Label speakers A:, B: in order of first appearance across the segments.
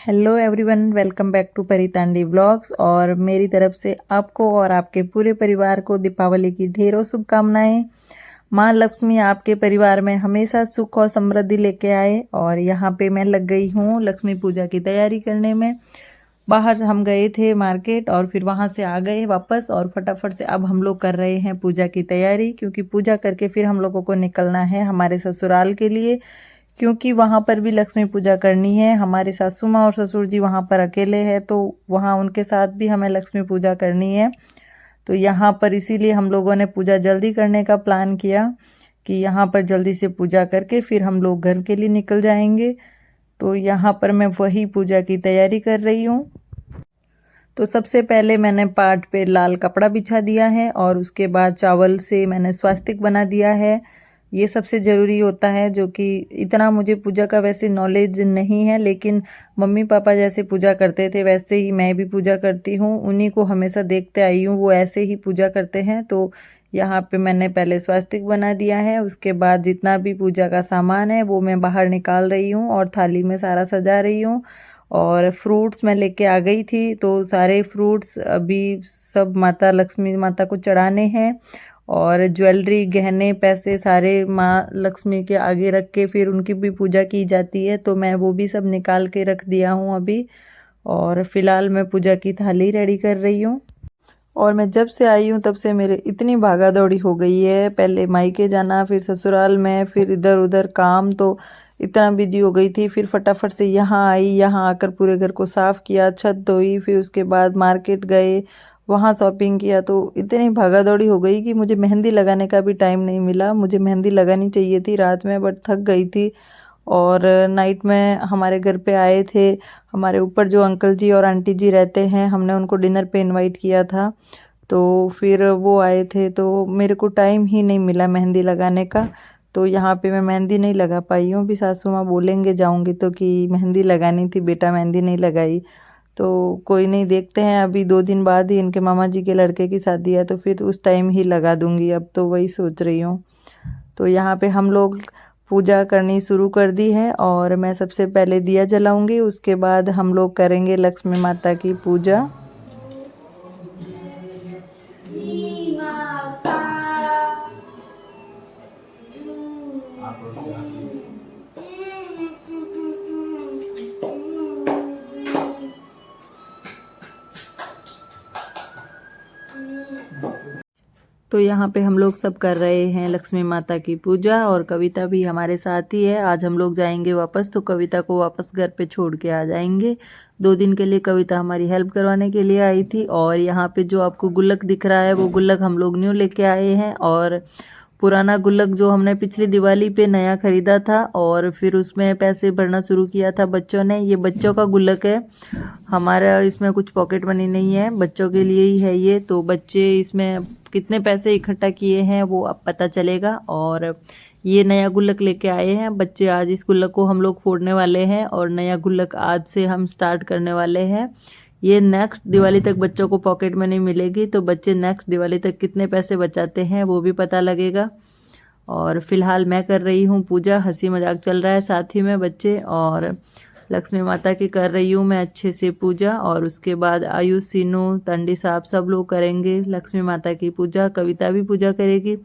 A: Hello everyone, welcome back to Paritandi vlogs. और मेरी तरफ से आपको और आपके पूरे परिवार को दीपावली की ढेरों शुभकामनाएं। माँ लक्ष्मी आपके परिवार में हमेशा सुख और समृद्धि लेके आए। और यहाँ पे मैं लग गई हूँ लक्ष्मी पूजा की तैयारी करने में। बाहर हम गए थे मार्केट और फिर वहाँ से आ गए वापस, और फटाफट से अब हम लोग कर रहे हैं पूजा की तैयारी, क्योंकि पूजा करके फिर हम लोगों को निकलना है हमारे ससुराल के लिए, क्योंकि वहाँ पर भी लक्ष्मी पूजा करनी है। हमारे सासू माँ और ससुर जी वहाँ पर अकेले हैं, तो वहाँ उनके साथ भी हमें लक्ष्मी पूजा करनी है। तो यहाँ पर इसीलिए हम लोगों ने पूजा जल्दी करने का प्लान किया कि यहाँ पर जल्दी से पूजा करके फिर हम लोग घर के लिए निकल जाएंगे। तो यहाँ पर मैं वही पूजा की तैयारी कर रही हूँ। तो सबसे पहले मैंने पाट पे लाल कपड़ा बिछा दिया है और उसके बाद चावल से मैंने स्वास्तिक बना दिया है। ये सबसे ज़रूरी होता है, जो कि इतना मुझे पूजा का वैसे नॉलेज नहीं है, लेकिन मम्मी पापा जैसे पूजा करते थे वैसे ही मैं भी पूजा करती हूँ। उन्हीं को हमेशा देखते आई हूँ, वो ऐसे ही पूजा करते हैं। तो यहाँ पे मैंने पहले स्वास्तिक बना दिया है, उसके बाद जितना भी पूजा का सामान है वो मैं बाहर निकाल रही हूँ और थाली में सारा सजा रही हूँ। और फ्रूट्स मैं लेके आ गई थी, तो सारे फ्रूट्स अभी सब माता लक्ष्मी माता को चढ़ाने हैं। और ज्वेलरी, गहने, पैसे सारे माँ लक्ष्मी के आगे रख के फिर उनकी भी पूजा की जाती है, तो मैं वो भी सब निकाल के रख दिया हूँ अभी। और फिलहाल मैं पूजा की थाली रेडी कर रही हूँ। और मैं जब से आई हूँ तब से मेरे इतनी भागा दौड़ी हो गई है, पहले मायके जाना, फिर ससुराल में, फिर इधर उधर काम, तो इतना बिजी हो गई थी। फिर फटाफट से यहाँ आई, यहाँ आकर पूरे घर को साफ किया, छत धोई, फिर उसके बाद मार्केट गए, वहाँ शॉपिंग किया। तो इतनी भागा दौड़ी हो गई कि मुझे मेहंदी लगाने का भी टाइम नहीं मिला। मुझे मेहंदी लगानी चाहिए थी रात में, बट थक गई थी। और नाइट में हमारे घर पे आए थे हमारे ऊपर जो अंकल जी और आंटी जी रहते हैं, हमने उनको डिनर पे इनवाइट किया था। तो फिर वो आए थे, तो मेरे को टाइम ही नहीं मिला मेहंदी लगाने का। तो यहाँ पे मैं मेहंदी नहीं लगा पाई हूँ। भी सासू माँ बोलेंगे जाऊँगी तो कि मेहंदी लगानी थी बेटा, मेहंदी नहीं लगाई। तो कोई नहीं, देखते हैं, अभी 2 दिन बाद ही इनके मामा जी के लड़के की शादी है, तो फिर उस टाइम ही लगा दूँगी। अब तो वही सोच रही हूँ। तो यहाँ पे हम लोग पूजा करनी शुरू कर दी है, और मैं सबसे पहले दिया जलाऊंगी, उसके बाद हम लोग करेंगे लक्ष्मी माता की पूजा। तो यहाँ पे हम लोग सब कर रहे हैं लक्ष्मी माता की पूजा, और कविता भी हमारे साथ ही है। आज हम लोग जाएंगे वापस, तो कविता को वापस घर पे छोड़ के आ जाएंगे। 2 दिन के लिए कविता हमारी हेल्प करवाने के लिए आई थी। और यहाँ पे जो आपको गुल्लक दिख रहा है वो गुल्लक हम लोग न्यू लेके आए हैं, और पुराना गुल्लक जो हमने पिछली दिवाली पे नया खरीदा था और फिर उसमें पैसे भरना शुरू किया था बच्चों ने, ये बच्चों का गुल्लक है हमारा। इसमें कुछ पॉकेट मनी नहीं है, बच्चों के लिए ही है ये। तो बच्चे इसमें कितने पैसे इकट्ठा किए हैं वो अब पता चलेगा। और ये नया गुल्लक लेके आए हैं बच्चे। आज इस गुल्लक को हम लोग फोड़ने वाले हैं, और नया गुल्लक आज से हम स्टार्ट करने वाले हैं। ये नेक्स्ट दिवाली तक बच्चों को पॉकेट मनी मिलेगी, तो बच्चे नेक्स्ट दिवाली तक कितने पैसे बचाते हैं वो भी पता लगेगा। और फिलहाल मैं कर रही हूँ पूजा, हंसी मजाक चल रहा है साथ ही में बच्चे, और लक्ष्मी माता की कर रही हूँ मैं अच्छे से पूजा। और उसके बाद आयुष, सीनू, तंडी साहब सब लोग करेंगे लक्ष्मी माता की पूजा, कविता भी पूजा करेगी।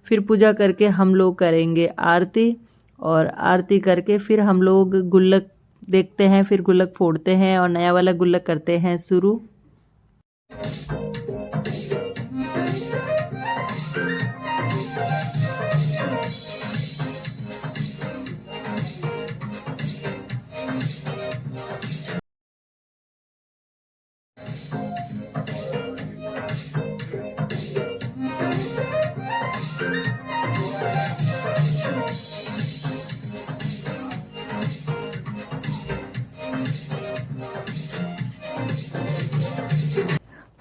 A: फिर पूजा करके हम लोग करेंगे आरती, और आरती करके फिर हम लोग गुल्लक देखते हैं, फिर गुल्लक फोड़ते हैं और नया वाला गुल्लक करते हैं शुरू।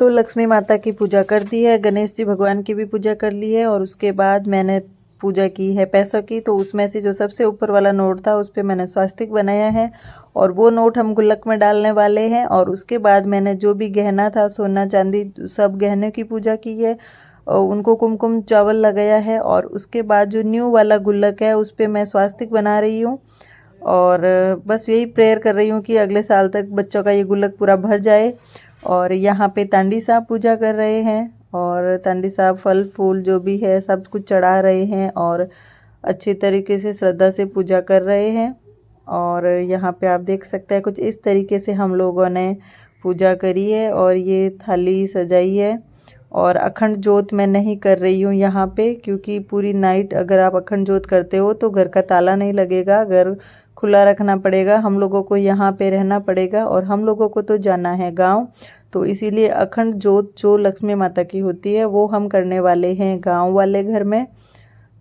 A: तो लक्ष्मी माता की पूजा कर दी है, गणेश जी भगवान की भी पूजा कर ली है, और उसके बाद मैंने पूजा की है पैसों की। तो उसमें से जो सबसे ऊपर वाला नोट था उस पर मैंने स्वास्तिक बनाया है, और वो नोट हम गुल्लक में डालने वाले हैं। और उसके बाद मैंने जो भी गहना था, सोना चांदी, सब गहने की पूजा की है, और उनको कुमकुम चावल लगाया है। और उसके बाद जो न्यू वाला गुल्लक है उस पर मैं स्वास्तिक बना रही हूँ। और बस यही प्रेयर कर रही हूँ कि अगले साल तक बच्चों का ये गुल्लक पूरा भर जाए। और यहाँ पे तांडी साहब पूजा कर रहे हैं और तांडी साहब फल फूल जो भी है सब कुछ चढ़ा रहे हैं और अच्छे तरीके से श्रद्धा से पूजा कर रहे हैं। और यहाँ पे आप देख सकते हैं कुछ इस तरीके से हम लोगों ने पूजा करी है और ये थाली सजाई है। और अखंड जोत मैं नहीं कर रही हूँ यहाँ पे, क्योंकि पूरी नाइट अगर आप अखंड जोत करते हो तो घर का ताला नहीं लगेगा, घर खुला रखना पड़ेगा, हम लोगों को यहाँ पे रहना पड़ेगा और हम लोगों को तो जाना है गांव। तो इसीलिए अखंड जोत जो लक्ष्मी माता की होती है वो हम करने वाले हैं गांव वाले घर में।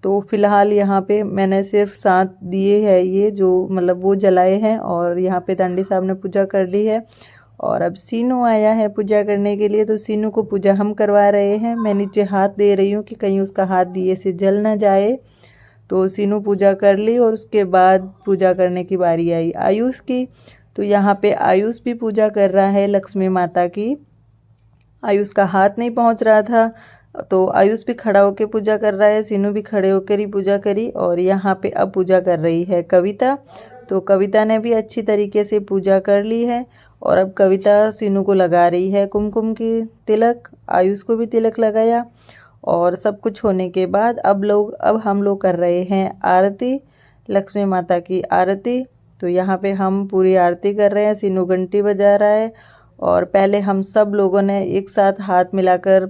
A: तो फिलहाल यहाँ पे मैंने सिर्फ 7 दिए हैं ये जो मतलब वो जलाए हैं और यहाँ पे दांडी साहब ने पूजा कर ली है। और अब सीनू आया है पूजा करने के लिए, तो सीनू को पूजा हम करवा रहे हैं। मैं नीचे हाथ दे रही हूँ कि कहीं उसका हाथ दिए से जल ना जाए। तो सीनू पूजा कर ली और उसके बाद पूजा करने की बारी आई आयुष की। तो यहाँ पे आयुष भी पूजा कर रहा है लक्ष्मी माता की। आयुष का हाथ नहीं पहुँच रहा था तो आयुष भी खड़ा होकर पूजा कर रहा है, सीनू भी खड़े होकर ही पूजा करी। और यहाँ पे अब पूजा कर रही है कविता। तो कविता ने भी अच्छी तरीके से पूजा कर ली है और अब कविता सीनू को लगा रही है कुमकुम की तिलक, आयुष को भी तिलक लगाया। और सब कुछ होने के बाद अब हम लोग कर रहे हैं आरती, लक्ष्मी माता की आरती। तो यहाँ पे हम पूरी आरती कर रहे हैं, सीनू घंटी बजा रहा है और पहले हम सब लोगों ने एक साथ हाथ मिलाकर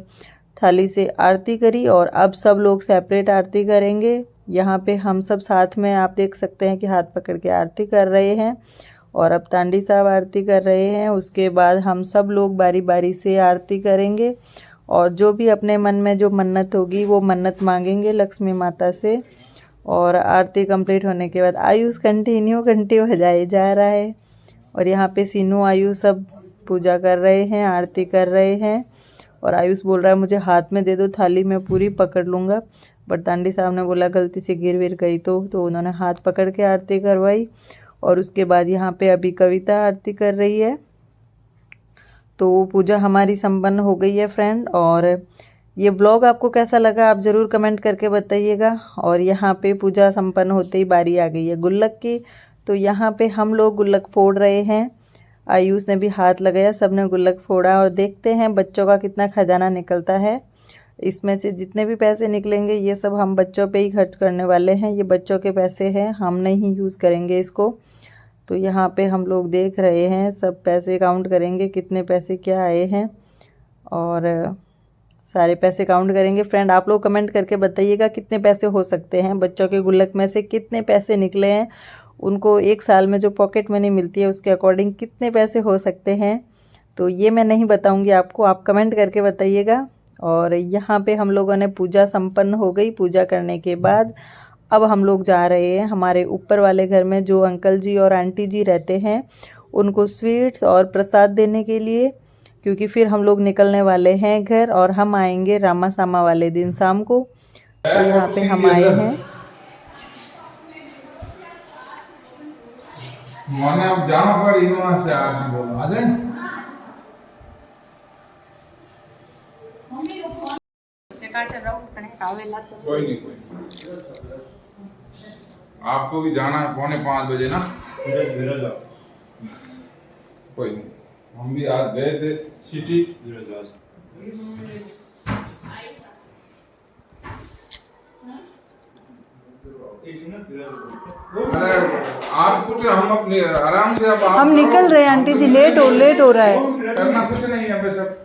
A: थाली से आरती करी और अब सब लोग सेपरेट आरती करेंगे। यहाँ पे हम सब साथ में आप देख सकते हैं कि हाथ पकड़ के आरती कर रहे हैं और अब तांडी साहब आरती कर रहे हैं। उसके बाद हम सब लोग बारी बारी से आरती करेंगे और जो भी अपने मन में जो मन्नत होगी वो मन्नत मांगेंगे लक्ष्मी माता से। और आरती कंप्लीट होने के बाद आयुष कंटिन्यू घंटी बजाए जा रहा है और यहाँ पे सीनू आयुष सब पूजा कर रहे हैं, आरती कर रहे हैं। और आयुष बोल रहा है मुझे हाथ में दे दो थाली, मैं पूरी पकड़ लूँगा। बट तांडी साहब ने बोला गलती से गिर विर गई तो उन्होंने हाथ पकड़ के आरती करवाई। और उसके बाद यहाँ पे अभी कविता आरती कर रही है। तो पूजा हमारी संपन्न हो गई है फ्रेंड। और ये व्लॉग आपको कैसा लगा आप ज़रूर कमेंट करके बताइएगा। और यहाँ पे पूजा संपन्न होते ही बारी आ गई है गुल्लक की। तो यहाँ पे हम लोग गुल्लक फोड़ रहे हैं, आयुष ने भी हाथ लगाया, सब ने गुल्लक फोड़ा और देखते हैं बच्चों का कितना खजाना निकलता है। इसमें से जितने भी पैसे निकलेंगे ये सब हम बच्चों पे ही खर्च करने वाले हैं, ये बच्चों के पैसे हैं, हम नहीं यूज़ करेंगे इसको। तो यहाँ पे हम लोग देख रहे हैं, सब पैसे काउंट करेंगे कितने पैसे क्या आए हैं और सारे पैसे काउंट करेंगे। फ्रेंड आप लोग कमेंट करके बताइएगा कितने पैसे हो सकते हैं, बच्चों के गुल्लक में से कितने पैसे निकले हैं, उनको एक साल में जो पॉकेट मनी मिलती है उसके अकॉर्डिंग कितने पैसे हो सकते हैं। तो ये मैं नहीं बताऊंगी आपको, आप कमेंट करके बताइएगा। और यहाँ पे हम लोगों ने पूजा संपन्न हो गई। पूजा करने के बाद अब हम लोग जा रहे हैं हमारे ऊपर वाले घर में जो अंकल जी और आंटी जी रहते हैं उनको स्वीट्स और प्रसाद देने के लिए, क्योंकि फिर हम लोग निकलने वाले हैं घर और हम आएंगे रामा सामा वाले दिन शाम को। तो यहाँ पे हम आए हैं।
B: माने अब जाना पड़ी वहां से आके बोलो आ जाए। कोई नहीं आपको भी जाना है 4:45 बजे ना। कोई नहीं हम भी आज गए थे सिटी। आप कुछ हम अपने आराम से अब
A: हम निकल रहे हैं आंटी जी, लेट हो रहा है।
B: करना कुछ नहीं है बस अब।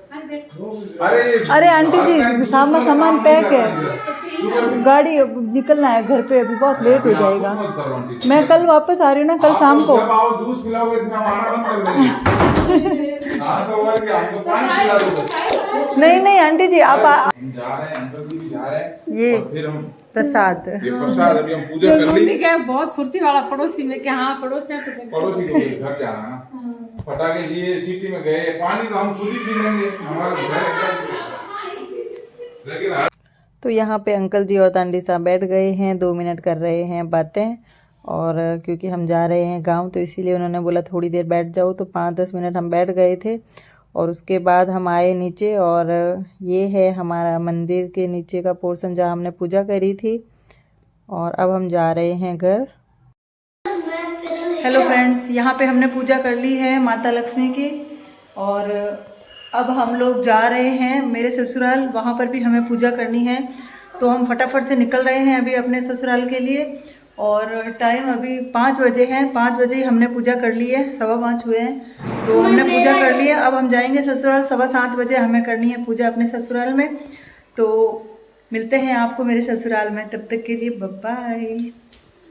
A: अरे आंटी जी सामान पैक है, गाड़ी निकलना है घर पे, अभी बहुत लेट हो जाएगा। मैं कल वापस आ रही हूँ ना, कल शाम को।
B: जब आओ जूस पिलाओगे इतना माना बंद कर देंगे। हाँ तो और क्या, हमको पानी पिला दो।
A: नहीं आंटी जी आप
B: हम जा रहे हैं, अंकल जी भी जा रहे हैं।
A: ये
B: और फिर हम
A: प्रसाद
B: अभी हम पूजा कर ली।
C: क्या बहुत फुर्ती वाला पड़ोसी में क्या, हाँ पड़ोसी
B: पड़ोसी के घर जाना है ना, पटाखे लिए सिटी में गए, पानी तो हम खुद ही पी लेंगे हमारे घर। लेकिन
A: तो यहाँ पे अंकल जी और तांडी साहब बैठ गए हैं, 2 मिनट कर रहे हैं बातें। और क्योंकि हम जा रहे हैं गांव तो इसीलिए उन्होंने बोला थोड़ी देर बैठ जाओ, तो 5-10 मिनट हम बैठ गए थे। और उसके बाद हम आए नीचे और ये है हमारा मंदिर के नीचे का पोर्शन जहाँ हमने पूजा करी थी। और अब हम जा रहे हैं घर। हेलो फ्रेंड्स, यहाँ पे हमने पूजा कर ली है माता लक्ष्मी की और अब हम लोग जा रहे हैं मेरे ससुराल। वहाँ पर भी हमें पूजा करनी है तो हम फटाफट से निकल रहे हैं अभी अपने ससुराल के लिए। और टाइम अभी 5 बजे हैं, 5 बजे ही हमने पूजा कर ली है, 5:15 हुए हैं तो हमने पूजा कर ली है। अब हम जाएंगे ससुराल, 7:15 बजे हमें करनी है पूजा अपने ससुराल में। तो मिलते हैं आपको मेरे ससुराल में, तब तक के लिए बाय बाय।